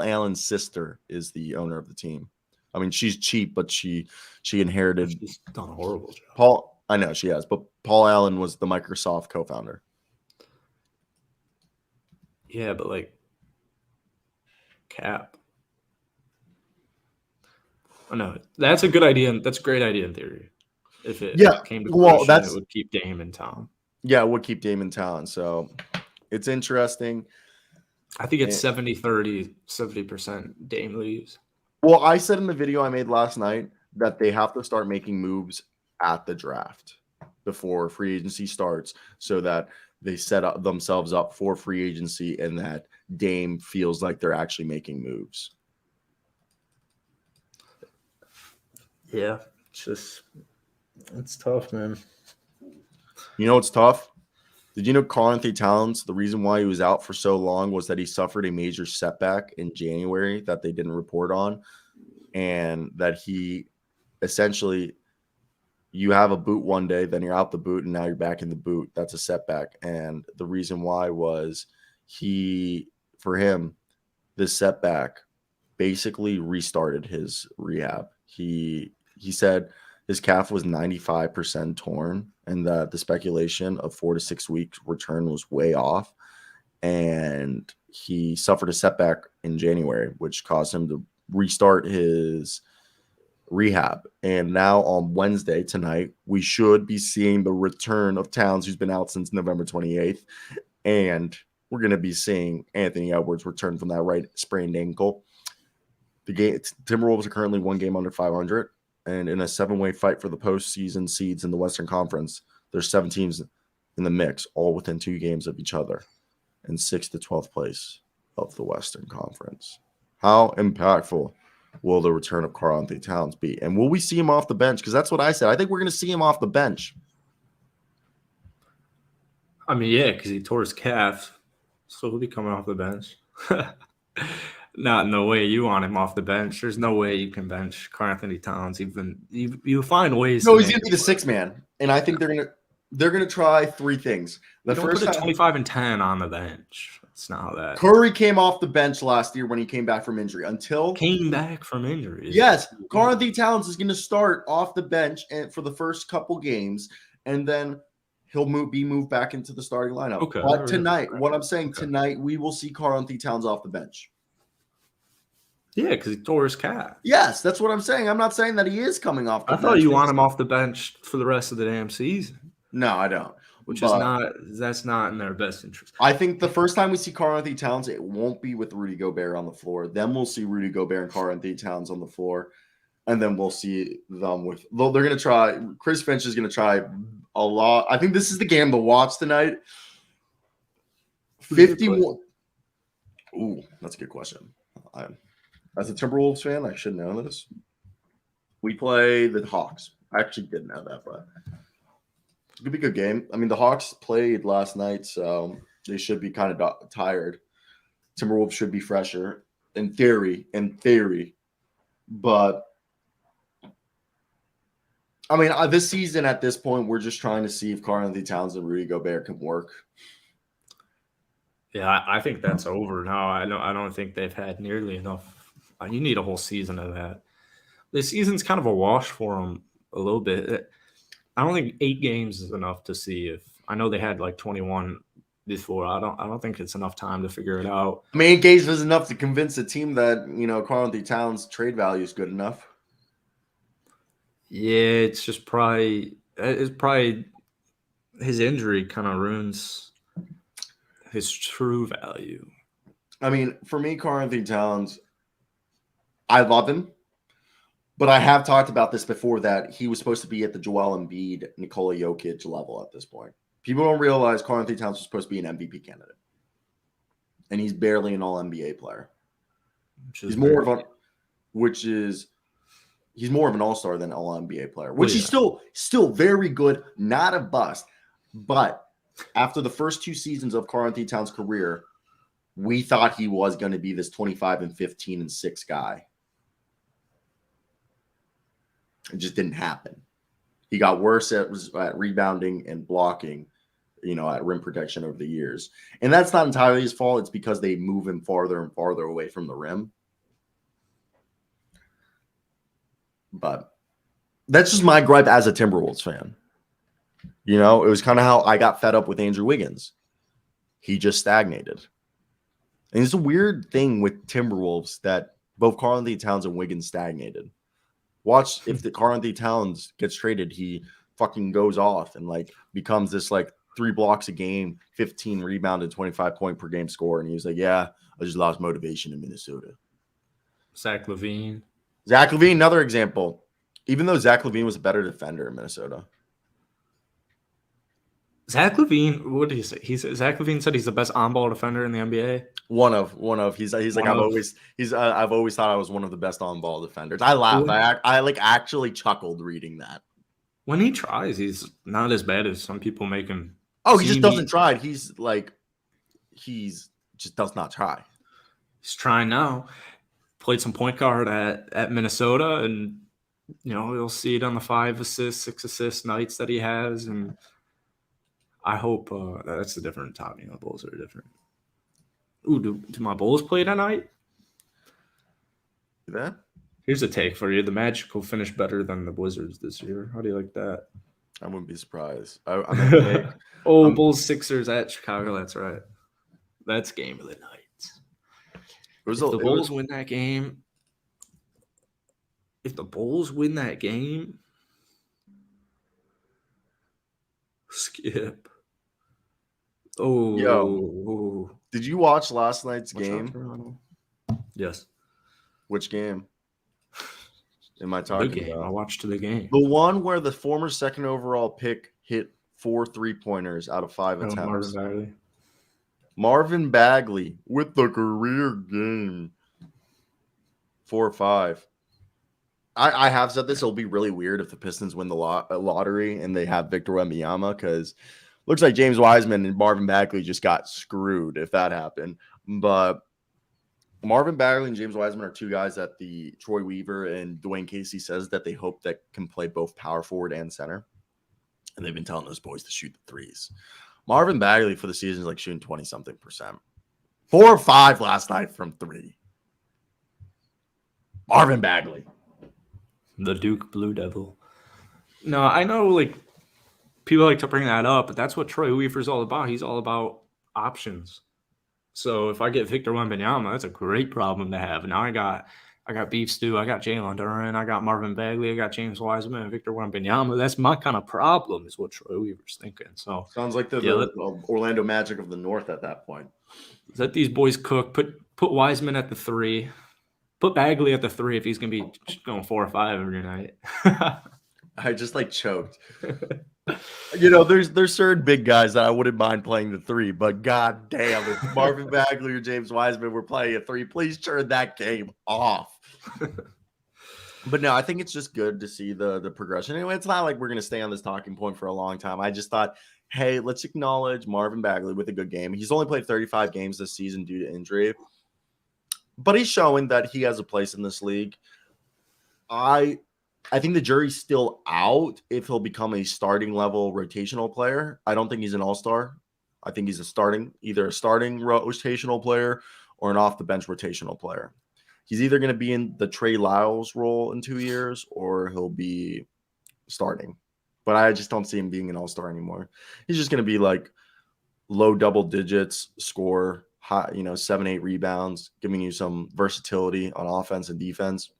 Allen's sister is the owner of the team. I mean, she's cheap, but she inherited. She's done a horrible job. I know she has, but Paul Allen was the Microsoft co-founder. Yeah, but Cap. I know that's a good idea. That's a great idea in theory. If it came to fruition, it would keep Dame in town. Yeah, it would keep Dame in town. So it's interesting. I think it's 70-30, 70% Dame leaves. Well, I said in the video I made last night that they have to start making moves at the draft before free agency starts so that they set themselves up for free agency and that Dame feels like they're actually making moves. Yeah. it's tough, man. You know what's tough? Did you know Karl-Anthony Towns, the reason why he was out for so long was that he suffered a major setback in January that they didn't report on, and that he essentially, you have a boot one day, then you're out the boot, and now you're back in the boot. That's a setback. And the reason why was for him, this setback basically restarted his rehab. He said his calf was 95% torn, and that the speculation of 4 to 6 weeks return was way off. And he suffered a setback in January, which caused him to restart his rehab. And now on Wednesday, tonight, we should be seeing the return of Towns, who's been out since November 28th. And we're going to be seeing Anthony Edwards return from that right sprained ankle. The Timberwolves are currently 1 game under 500. And in a 7-way fight for the postseason seeds in the Western Conference, there's 7 teams in the mix, all within 2 games of each other, in 6th to 12th place of the Western Conference. How impactful will the return of Karl-Anthony Towns be? And will we see him off the bench? Because that's what I said. I think we're going to see him off the bench. I mean, yeah, because he tore his calf, so he'll be coming off the bench. Not in the way you want him off the bench. There's no way you can bench Karl-Anthony Towns. Even you find ways. No, he's going to be the 6th man, and I think they're going to try 3 things. The first put a 25 and 10 on the bench. That's not how that. Curry came off the bench last year when he came back from injury. Came back from injury. Yes, Karl-Anthony Towns is going to start off the bench and for the first couple games, and then he'll be moved back into the starting lineup. Okay. But tonight, what I'm saying, tonight we will see Karl-Anthony Towns off the bench. Yeah, because he tore his calf. Yes, that's what I'm saying. I'm not saying that he is coming off the bench. I thought you want him off the bench for the rest of the damn season. No, I don't. That's not in their best interest. I think the first time we see Karl-Anthony Towns, it won't be with Rudy Gobert on the floor. Then we'll see Rudy Gobert and Karl-Anthony Towns on the floor. And then we'll see them with – they're going to try – Chris Finch is going to try a lot. I think this is the game to watch tonight. 51 – ooh, that's a good question. As a Timberwolves fan, I should know this. We play the Hawks. I actually didn't know that, but it's going to be a good game. I mean, the Hawks played last night, so they should be kind of tired. Timberwolves should be fresher in theory. But, I mean, this season at this point, we're just trying to see if Karl-Anthony Towns and Rudy Gobert can work. Yeah, I think that's over now. I don't think they've had nearly enough. You need a whole season of that. The season's kind of a wash for them a little bit. I don't think 8 games is enough to see if. I know they had like 21 before. I don't think it's enough time to figure it out. I mean, 8 games was enough to convince a team that, Karl-Anthony Towns' trade value is good enough. Yeah, it's probably his injury kind of ruins his true value. I mean, for me, Karl-Anthony Towns, I love him, but I have talked about this before that he was supposed to be at the Joel Embiid, Nikola Jokic level at this point. People don't realize Karl-Anthony Towns was supposed to be an MVP candidate, and he's barely an All-NBA player. He's more of an All-Star than an All-NBA player, which he's still very good, not a bust. But after the first 2 seasons of Karl-Anthony Towns' career, we thought he was going to be this 25 and 15 and 6 guy. It just didn't happen. He got worse at rebounding and blocking, at rim protection over the years. And that's not entirely his fault. It's because they move him farther and farther away from the rim. But that's just my gripe as a Timberwolves fan. It was kind of how I got fed up with Andrew Wiggins. He just stagnated. And it's a weird thing with Timberwolves that both Karl-Anthony Towns and Wiggins stagnated. Watch if the Karl-Anthony Towns gets traded, he fucking goes off and becomes this 3 blocks a game, 15 rebounded, 25 point per game score. And he was like, yeah, I just lost motivation in Minnesota. Zach LaVine, another example. Even though Zach LaVine was a better defender in Minnesota. Zach LaVine, what did he say? Zach LaVine said he's the best on-ball defender in the NBA. One of. He's like I've always thought I was one of the best on ball defenders. I laughed. I like actually chuckled reading that. When he tries, he's not as bad as some people make him. Oh, he just doesn't try. He's just does not try. He's trying now. Played some point guard at Minnesota, and you'll see it on the 5 assists, 6 assist nights that he has, and I hope that's a different topic. The Bulls are different. Ooh, do my Bulls play tonight? Yeah. Here's a take for you. The Magic will finish better than the Wizards this year. How do you like that? I wouldn't be surprised. Bulls Sixers at Chicago. That's right. That's game of the night. If the Bulls win that game, skip. Oh, yo. Did you watch last night's game? Yes. Which game am I talking about? I watched the game. The one where the former second overall pick hit 4 3-pointers out of 5 attempts. Marvin Bagley with the career game. 4-5. I have said this. It'll be really weird if the Pistons win the lottery and they have Victor Wembanyama, because looks like James Wiseman and Marvin Bagley just got screwed if that happened. But Marvin Bagley and James Wiseman are two guys that the Troy Weaver and Dwayne Casey says that they hope that can play both power forward and center. And they've been telling those boys to shoot the threes. Marvin Bagley for the season is like shooting 20-something%. 4 or 5 last night from 3. Marvin Bagley. The Duke Blue Devil. No, I know like people like to bring that up, but that's what Troy Weaver's all about. He's all about options. So if I get Victor Wembanyama, that's a great problem to have. Now I got Beef Stew, I got Jaylen Duren, I got Marvin Bagley, I got James Wiseman, and Victor Wembanyama. That's my kind of problem, is what Troy Weaver's thinking. So sounds like the Orlando Magic of the North at that point. Let these boys cook. Put Wiseman at the 3. Put Bagley at the 3 if he's gonna be going 4 or 5 every night. I just choked. There's certain big guys that I wouldn't mind playing the 3, but god damn, if Marvin Bagley or James Wiseman were playing a 3, please turn that game off. But no, I think it's just good to see the progression. Anyway, it's not like we're gonna stay on this talking point for a long time. I just thought, hey, let's acknowledge Marvin Bagley with a good game. He's only played 35 games this season due to injury, but he's showing that he has a place in this league. I think the jury's still out if he'll become a starting level rotational player. I don't think he's an all-star. I think he's either a starting rotational player or an off-the-bench rotational player. He's either going to be in the Trey Lyles role in 2 years or he'll be starting. But I just don't see him being an all-star anymore. He's just going to be like low double digits, score, high, 7-8 rebounds, giving you some versatility on offense and defense.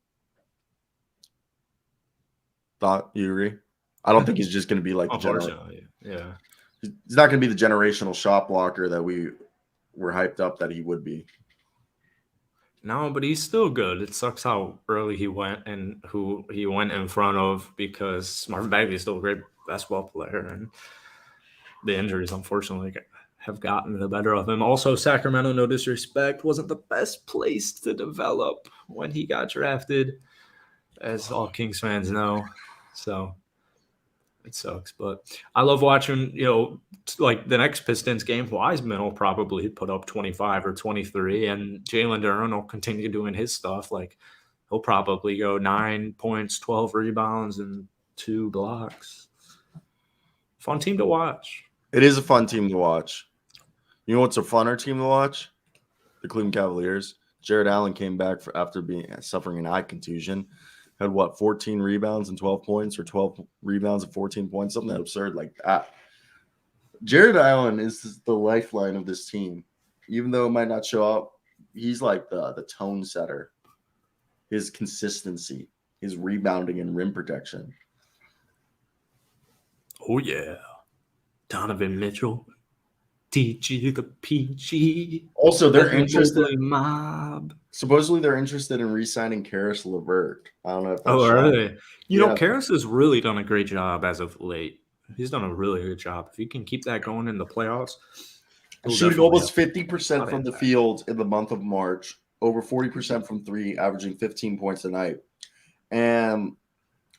Thought you agree? I don't think he's just going to be like yeah. He's not going to be the generational shot blocker that we were hyped up that he would be. No, but he's still good. It sucks how early he went and who he went in front of, because Marvin Bagley is still a great basketball player, and the injuries, unfortunately, have gotten the better of him. Also, Sacramento, no disrespect, wasn't the best place to develop when he got drafted, as all Kings fans know. So it sucks, but I love watching, like the next Pistons game, Wiseman will probably put up 25 or 23, and Jaylen Duren will continue doing his stuff. Like he'll probably go 9 points, 12 rebounds, and 2 blocks. Fun team to watch. It is a fun team to watch. You know what's a funner team to watch? The Cleveland Cavaliers. Jared Allen came back after suffering an eye contusion. Had 14 rebounds and 12 points, or 12 rebounds and 14 points, something absurd like that. Jared Allen is the lifeline of this team. Even though it might not show up, he's like the tone setter. His consistency, his rebounding and rim protection. Oh, yeah. Donovan Mitchell. DG the PG. Also, they're interested in mob. Supposedly, they're interested in re-signing Karis LeVert. I don't know if that's are they? Karis has really done a great job as of late. He's done a really good job. If he can keep that going in the playoffs, he'll Shooting definitely almost have 50% from the field in the month of March, over 40% from three, averaging 15 points a night. And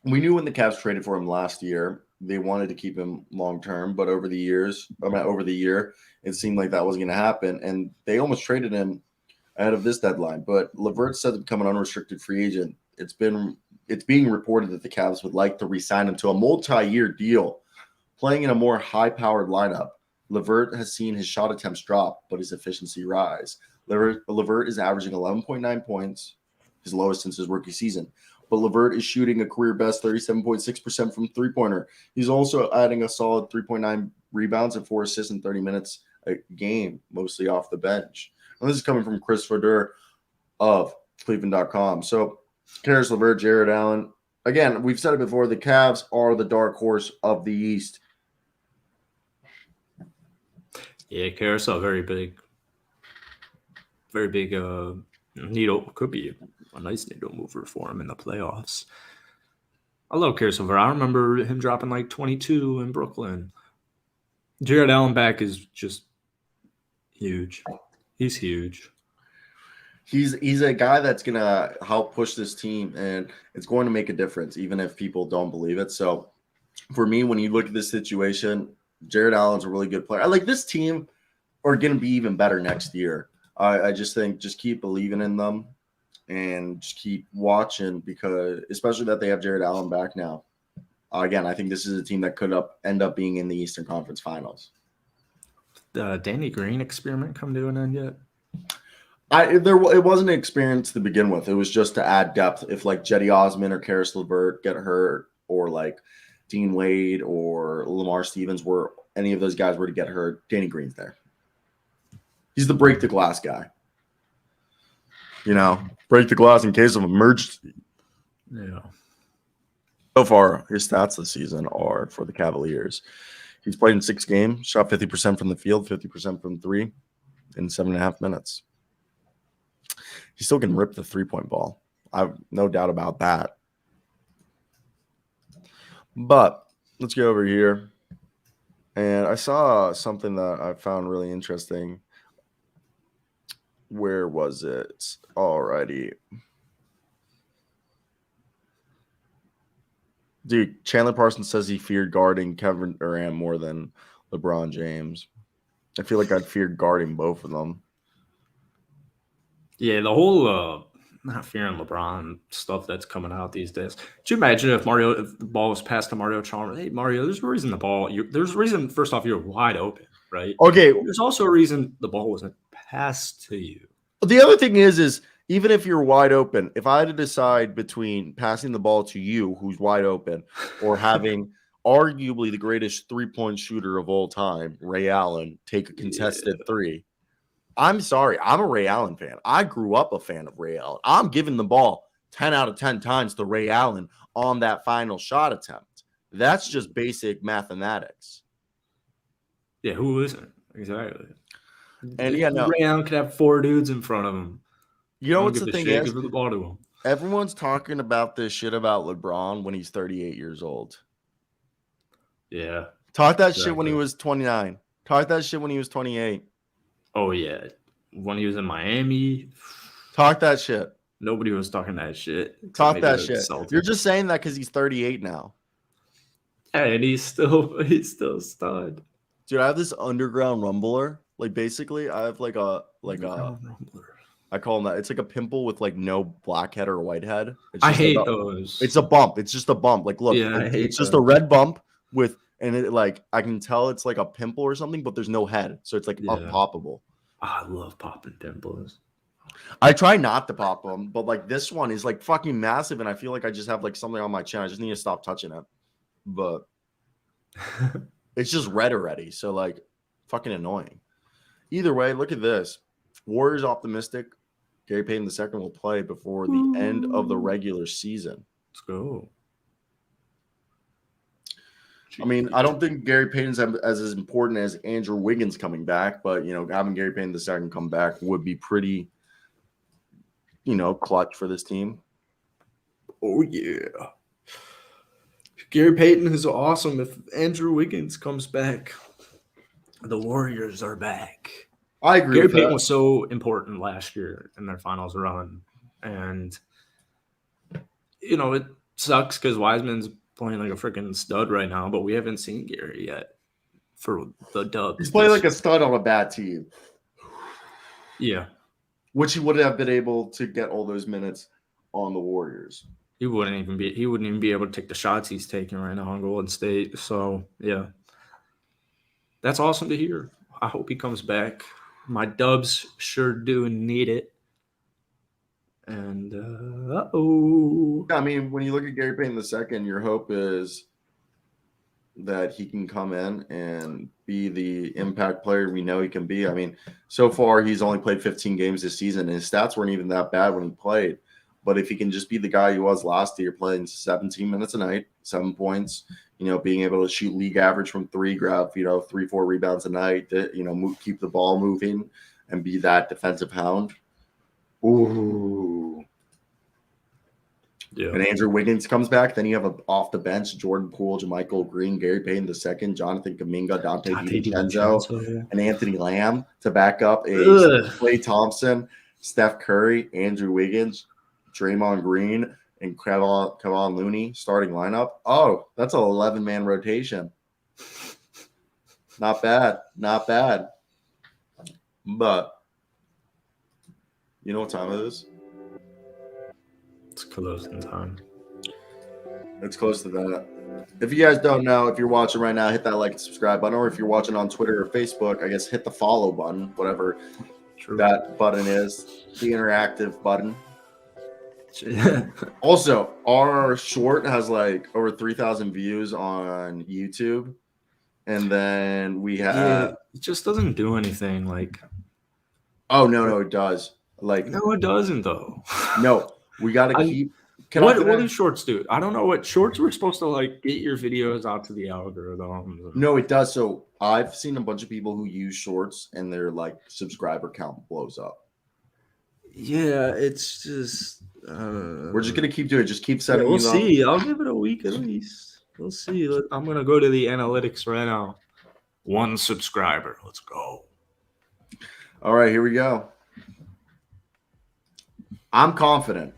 we knew when the Cavs traded for him last year, they wanted to keep him long term, but over the year, it seemed like that wasn't going to happen, and they almost traded him ahead of this deadline. But LeVert said to become an unrestricted free agent. It's being reported that the Cavs would like to re-sign him to a multi-year deal, playing in a more high-powered lineup. LeVert has seen his shot attempts drop, but his efficiency rise. LeVert is averaging 11.9 points, his lowest since his rookie season. But LeVert is shooting a career best 37.6% from three-pointer. He's also adding a solid 3.9 rebounds and 4 assists in 30 minutes a game, mostly off the bench. And this is coming from Chris Fodor of Cleveland.com. So, Caris LeVert, Jared Allen. Again, we've said it before, the Cavs are the dark horse of the East. Yeah, Carousel, very big needle. Could be a nice needle mover for him in the playoffs. I love Carousel. I remember him dropping like 22 in Brooklyn. Jared Allen back is just huge. He's huge. He's a guy that's going to help push this team, and it's going to make a difference, even if people don't believe it. So, for me, when you look at this situation, Jared Allen's a really good player. I like this team are going to be even better next year. I just think just keep believing in them and just keep watching, because especially that they have Jared Allen back now. Again, I think this is a team that could end up being in the Eastern Conference Finals. The Danny Green experiment come to an end yet? It wasn't an experience to begin with. It was just to add depth. If like Jetty Osman or Caris LeVert get hurt, or like Dean Wade or Lamar Stevens, were any of those guys were to get hurt, Danny Green's there. He's the break the glass guy. Break the glass in case of emergency. Yeah. So far, his stats this season are for the Cavaliers. He's played in 6 games, shot 50% from the field, 50% from three in 7.5 minutes. He still can rip the three-point ball. I have no doubt about that. But let's go over here. And I saw something that I found really interesting. Where was it? Alrighty. Dude, Chandler Parsons says he feared guarding Kevin Durant more than LeBron James. I feel like I'd fear guarding both of them. Yeah, the whole not fearing LeBron stuff that's coming out these days. Could you imagine if the ball was passed to Mario Chalmers? Hey, Mario, there's a reason there's a reason, first off, you're wide open, right? Okay. There's also a reason the ball wasn't passed to you. The other thing is even if you're wide open, if I had to decide between passing the ball to you, who's wide open, or having arguably the greatest three-point shooter of all time, Ray Allen, take a contested three, I'm sorry. I'm a Ray Allen fan. I grew up a fan of Ray Allen. I'm giving the ball 10 out of 10 times to Ray Allen on that final shot attempt. That's just basic mathematics. Yeah, who isn't? Exactly. And yeah, no. Ray Allen could have 4 dudes in front of him. You know what's the thing is? Give the ball to him. Everyone's talking about this shit about LeBron when he's 38 years old. Yeah. Talk that shit when he was 29. Talk that shit when he was 28. Oh, yeah. When he was in Miami. Talk that shit. Nobody was talking that shit. Talk that shit. You're just saying that because he's 38 now. Yeah, and he's still stud. Dude, I have this underground rumbler. Like, basically, I have like a rumbler. I call them that. It's like a pimple with like no blackhead or whitehead. I hate those. It's a bump. It's just a bump. Like, look, yeah, it's just a red bump with, and it like I can tell it's like a pimple or something, but there's no head, so it's like unpoppable. I love popping pimples. I try not to pop them, but like this one is like fucking massive, and I feel like I just have like something on my chin. I just need to stop touching it, but it's just red already, so like fucking annoying. Either way, look at this. Warriors optimistic. Gary Payton II will play before the end of the regular season. Let's go. I mean, I don't think Gary Payton's as important as Andrew Wiggins coming back, but, having Gary Payton II come back would be pretty, clutch for this team. Oh, yeah. Gary Payton is awesome. If Andrew Wiggins comes back, the Warriors are back. I agree Gary with Payton that. was so important last year in their finals run. And, it sucks because Wiseman's playing like a freaking stud right now, but we haven't seen Gary yet for the Dubs. He's playing like a stud on a bad team. Yeah. Which he wouldn't have been able to get all those minutes on the Warriors. He wouldn't even be able to take the shots he's taking right now on Golden State. So, yeah. That's awesome to hear. I hope he comes back. My Dubs sure do need it. And, I mean, when you look at Gary Payton II, your hope is that he can come in and be the impact player we know he can be. I mean, so far he's only played 15 games this season, and his stats weren't even that bad when he played. But if he can just be the guy he was last year, playing 17 minutes a night, 7 points, being able to shoot league average from 3, grab, 3-4 rebounds a night, keep the ball moving and be that defensive hound. Ooh. Yeah. And Andrew Wiggins comes back, then you have off the bench Jordan Poole, JaMychal Green, Gary Payton II, Jonathan Kuminga, Dante DiVincenzo, and Anthony Lamb to back up Klay Thompson, Steph Curry, Andrew Wiggins, Draymond Green, and Kevon Looney starting lineup. Oh, that's an 11-man rotation. Not bad. But you know what time it is? It's closing time. It's close to that. If you guys don't know, if you're watching right now, hit that like and subscribe button. Or if you're watching on Twitter or Facebook, I guess hit the follow button, whatever that button is, the interactive button. Also, our short has like over 3,000 views on YouTube. And then we have... it just doesn't do anything. Oh, no, it does. No, it doesn't, though. No, we got to keep... What do shorts do? I don't know what shorts were supposed to get your videos out to the algorithm. No, it does. So I've seen a bunch of people who use shorts and their subscriber count blows up. Yeah, it's just... we're just going to keep doing it. Just keep setting we'll see. I'll give it a week at least. We'll see. I'm going to go to the analytics right now. 1 subscriber. Let's go. All right, here we go. I'm confident.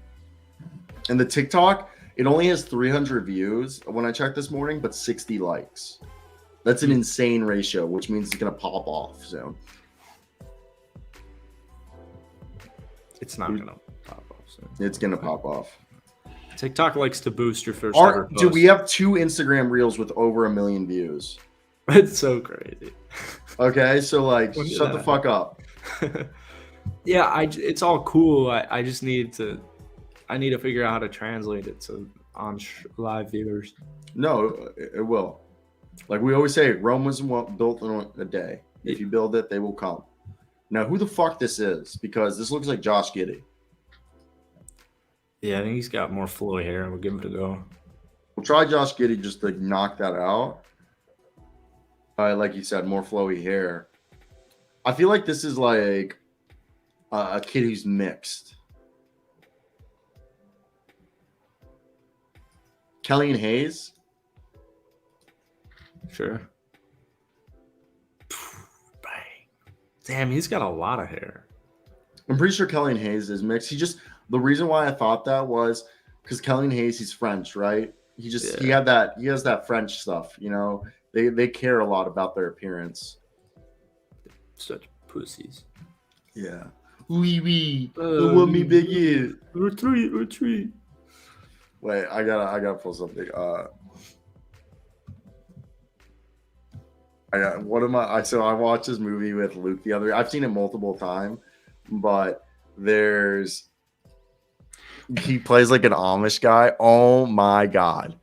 And the TikTok, it only has 300 views when I checked this morning, but 60 likes. That's an insane ratio, which means it's going to pop off soon. It's not going to pop off soon. It's going to pop off. TikTok likes to boost your first ever post. Dude, we have 2 Instagram reels with over 1 million views. It's so crazy. Okay, so shut the fuck up. Yeah, it's all cool. I just need to figure out how to translate it to live viewers. No, it will. Like we always say, Rome wasn't built in a day. If you build it, they will come. Now, who the fuck this is? Because this looks like Josh Giddey. Yeah, I think he's got more flowy hair. We'll give it a go. We'll try Josh Giddey just to knock that out. Like you said, more flowy hair. I feel like this is like a kid who's mixed. Killian Hayes? Sure. Bang. Damn, he's got a lot of hair. I'm pretty sure Killian Hayes is mixed. The reason why I thought that was because Killian Hayes, he's French, right? He has that French stuff, They care a lot about their appearance. Such pussies. Yeah. Oui. Want me big ears. Retreat. Wait, I gotta pull something. I watched this movie with Luke the other day. I've seen it multiple times, but he plays like an Amish guy. Oh my God.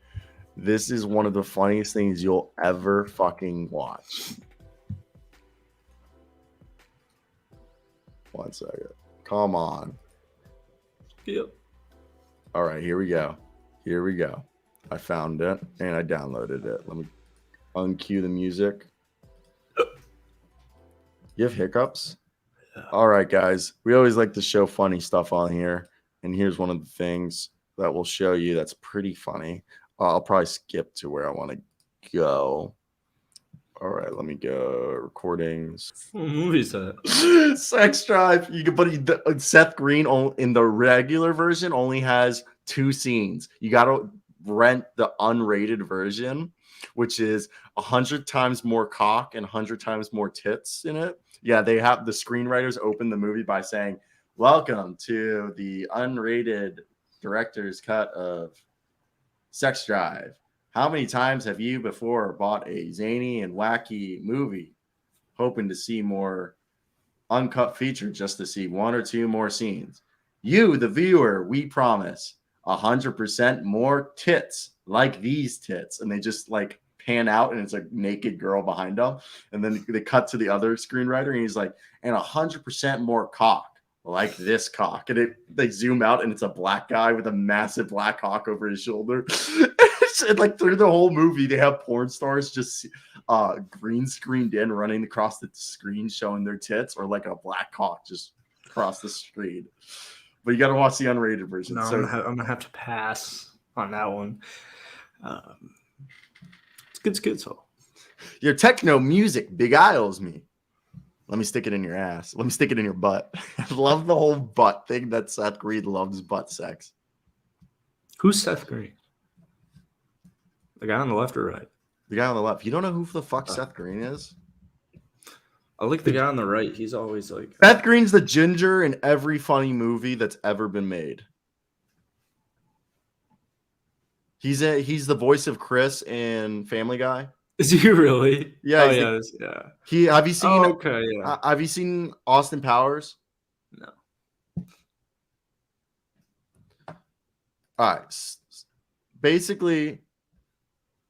This is one of the funniest things you'll ever fucking watch. 1 second. Come on. Yep. All right, here we go. I found it and I downloaded it. Let me uncue the music. You have hiccups? Yeah. All right, guys. We always like to show funny stuff on here. And here's one of the things that we'll show you that's pretty funny. I'll probably skip to where I want to go. All right, let me go. Recordings. What movie is that? Sex Drive. You can put Seth Green in the regular version only has 2 scenes. You got to rent the unrated version, which is 100 times more cock and 100 times more tits in it. Yeah, they have the screenwriters open the movie by saying, "Welcome to the unrated director's cut of Sex Drive. How many times have you before bought a zany and wacky movie, hoping to see more uncut feature just to see 1 or 2 more scenes? You, the viewer, we promise 100% more tits like these tits." And they just like pan out and it's a naked girl behind them. And then they cut to the other screenwriter and he's like, "And 100% more cock like this cock." And they zoom out and it's a black guy with a massive black cock over his shoulder. And like through the whole movie, they have porn stars just green screened in, running across the screen, showing their tits, or like a black cock just across the screen. But you got to watch the unrated version. No, so I'm gonna have to pass on that one. It's good. So your techno music beguiles me. Let me stick it in your ass. Let me stick it in your butt. I love the whole butt thing that Seth Green loves butt sex. Who's Seth Green? The guy on the left or right? The guy on the left. You don't know who the fuck Seth Green is? I like the guy on the right. He's always like Seth Green's the ginger in every funny movie that's ever been made. He's the voice of Chris in Family Guy. Is he really? Yeah. Yeah. Have you seen? Oh, okay. Yeah. Have you seen Austin Powers? No. All right. Basically,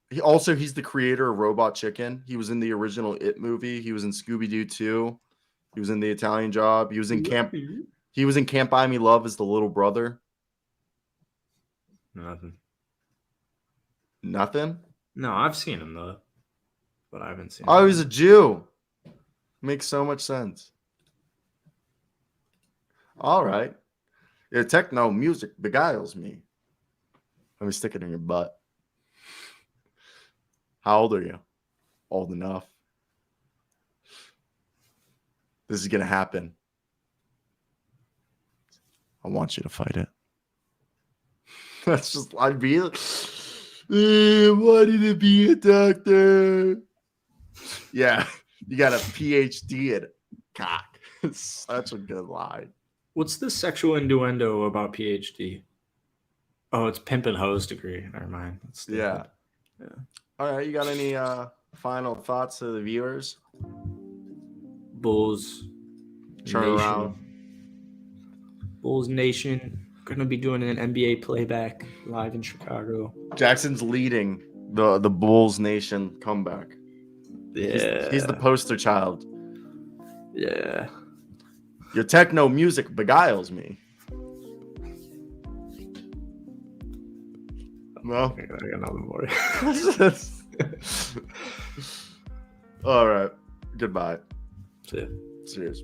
he's the creator of Robot Chicken. He was in the original It movie. He was in Scooby-Doo 2. He was in The Italian Job. He was in Camp. He was in Can't Buy Me Love as the little brother. Nothing. No, I've seen him though, but I haven't seen. Oh, he's a Jew. Makes so much sense. All right. Your techno music beguiles me. Let me stick it in your butt. How old are you? Old enough. This is going to happen. I want you to fight it. That's just, I'd be, wanted to be a doctor. Yeah, you got a PhD in cock. It's such a good line. What's the sexual innuendo about PhD? Oh, it's pimp and hose degree. Never mind. Yeah. All right, you got any final thoughts to the viewers? Bulls. Turn Nation. around. Bulls Nation. Gonna be doing an NBA playback live in Chicago. Jackson's leading the Bulls Nation comeback. Yeah. He's the poster child. Yeah. Your techno music beguiles me. No? I got nothing more. All right. Goodbye. See ya. Serious.